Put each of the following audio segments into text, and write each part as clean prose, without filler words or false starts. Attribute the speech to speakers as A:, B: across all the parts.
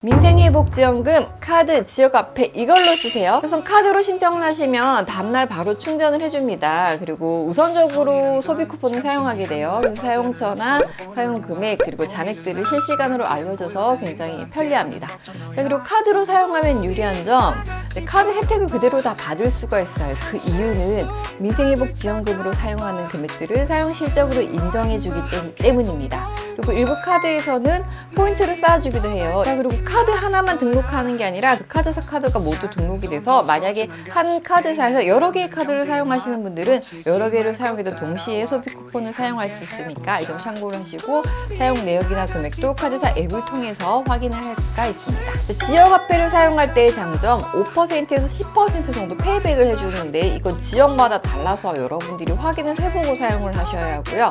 A: 민생회복지원금 카드 지역화폐 이걸로 쓰세요. 우선 카드로 신청을 하시면 다음날 바로 충전을 해줍니다. 그리고 우선적으로 소비 쿠폰을 사용하게 돼요. 그래서 사용처나 사용 금액 그리고 잔액들을 실시간으로 알려줘서 굉장히 편리합니다. 자, 그리고 카드로 사용하면 유리한 점, 카드 혜택을 그대로 다 받을 수가 있어요. 그 이유는 민생회복지원금으로 사용하는 금액들을 사용 실적으로 인정해주기 때문입니다. 그리고 일부 카드에서는 포인트를 쌓아주기도 해요. 자, 그리고 카드 하나만 등록하는 게 아니라 그 카드사 카드가 모두 등록이 돼서 만약에 한 카드사에서 여러 개의 카드를 사용하시는 분들은 여러 개를 사용해도 동시에 소비 쿠폰을 사용할 수 있으니까 이 점 참고를 하시고 사용 내역이나 금액도 카드사 앱을 통해서 확인을 할 수가 있습니다. 지역화폐를 사용할 때의 장점 5%에서 10% 정도 페이백을 해주는데 이건 지역마다 달라서 여러분들이 확인을 해보고 사용을 하셔야 하고요.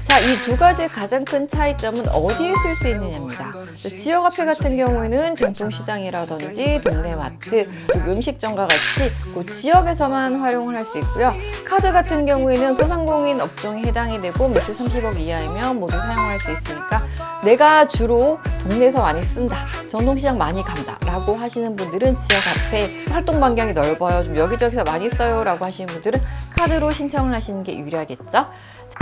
A: 자, 이 두 가지의 가장 큰 차이점은 어디에 쓸 수 있느냐입니다. 지역화폐 같은 경우에는 전통시장이라든지 동네 마트, 음식점과 같이 그 지역에서만 활용을 할 수 있고요. 카드 같은 경우에는 소상공인 업종에 해당이 되고 매출 30억 이하이면 모두 사용할 수 있으니까 내가 주로 동네에서 많이 쓴다, 전통시장 많이 간다 라고 하시는 분들은 지역화폐 활동 반경이 넓어요, 좀 여기저기서 많이 써요 라고 하시는 분들은 카드로 신청을 하시는 게 유리하겠죠.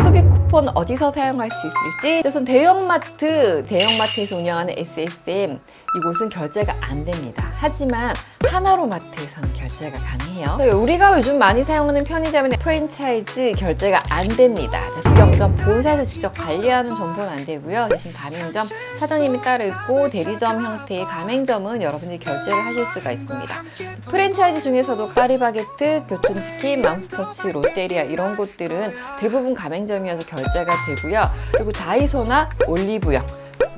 A: 소비 쿠폰 어디서 사용할 수 있을지, 우선 대형마트에서 운영하는 SSM, 이곳은 결제가 안 됩니다. 하지만 하나로마트에서는 결제가 가능해요. 우리가 요즘 많이 사용하는 편의점의 프랜차이즈 결제가 안 됩니다. 직영점, 본사에서 직접 관리하는 점포는 안 되고요. 대신 가맹점, 사장님이 따로 있고 대리점 형태의 가맹점은 여러분들이 결제를 하실 수가 있습니다. 프랜차이즈 중에서도 파리바게뜨, 교촌치킨, 맘스터치, 롯데리아 이런 곳들은 대부분 가맹점이어서 결제가 되고요. 그리고 다이소나 올리브영,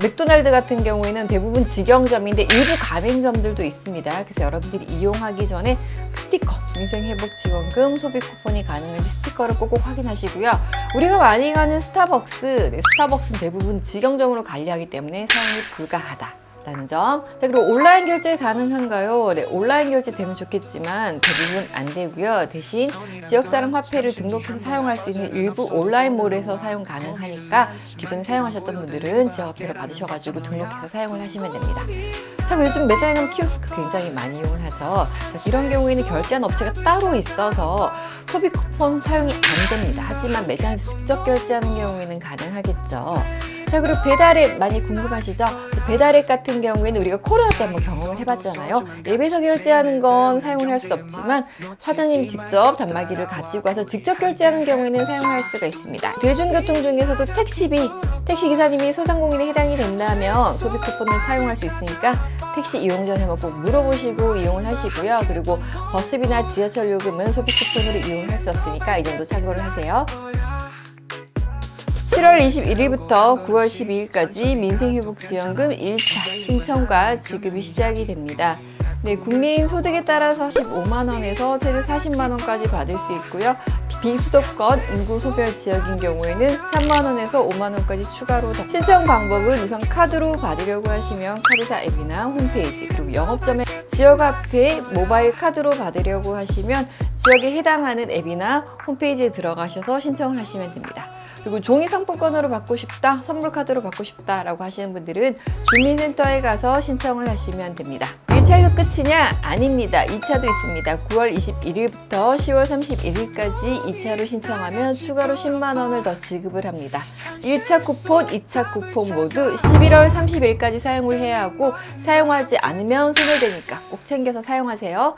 A: 맥도날드 같은 경우에는 대부분 직영점인데 일부 가맹점들도 있습니다. 그래서 여러분들이 이용하기 전에 스티커, 민생회복지원금 소비 쿠폰이 가능한지 스티커를 꼭꼭 확인하시고요. 우리가 많이 가는 스타벅스는 대부분 직영점으로 관리하기 때문에 사용이 불가하다 라는 점. 자, 그리고 온라인 결제 가능한가요? 네, 온라인 결제 되면 좋겠지만 대부분 안 되고요. 대신 지역사랑 화폐를 등록해서 사용할 수 있는 일부 온라인몰에서 사용 가능하니까 기존에 사용하셨던 분들은 지역화폐로 받으셔가지고 등록해서 사용을 하시면 됩니다. 자, 요즘 매장에 가면 키오스크 굉장히 많이 이용을 하죠. 자, 이런 경우에는 결제한 업체가 따로 있어서 소비 쿠폰 사용이 안 됩니다. 하지만 매장에서 직접 결제하는 경우에는 가능하겠죠. 자, 그리고 배달앱 많이 궁금하시죠? 배달앱 같은 경우에는 우리가 코로나 때 한번 경험을 해봤잖아요. 앱에서 결제하는 건 사용을 할 수 없지만 사장님이 직접 단말기를 가지고 와서 직접 결제하는 경우에는 사용할 수가 있습니다. 대중교통 중에서도 택시비, 택시기사님이 소상공인에 해당이 된다면 소비 쿠폰을 사용할 수 있으니까 택시 이용 전에 한번 꼭 물어보시고 이용을 하시고요. 그리고 버스비나 지하철 요금은 소비 쿠폰으로 이용을 할 수 없으니까 이 정도 참고를 하세요. 7월 21일부터 9월 12일까지 민생회복지원금 1차 신청과 지급이 시작이 됩니다. 네, 국민 소득에 따라서 15만원에서 최대 40만원까지 받을 수 있고요. 비수도권 인구 소멸 지역인 경우에는 3만원에서 5만원까지 추가로 더. 신청 방법은 우선 카드로 받으려고 하시면 카드사 앱이나 홈페이지, 그리고 영업점에 지역화폐 모바일 카드로 받으려고 하시면 지역에 해당하는 앱이나 홈페이지에 들어가셔서 신청을 하시면 됩니다. 그리고 종이 상품권으로 받고 싶다, 선물 카드로 받고 싶다 라고 하시는 분들은 주민센터에 가서 신청을 하시면 됩니다. 1차에서 끝이냐? 아닙니다. 2차도 있습니다. 9월 21일부터 10월 31일까지 2차로 신청하면 추가로 10만원을 더 지급을 합니다. 1차 쿠폰, 2차 쿠폰 모두 11월 30일까지 사용을 해야 하고 사용하지 않으면 소멸되니까 꼭 챙겨서 사용하세요.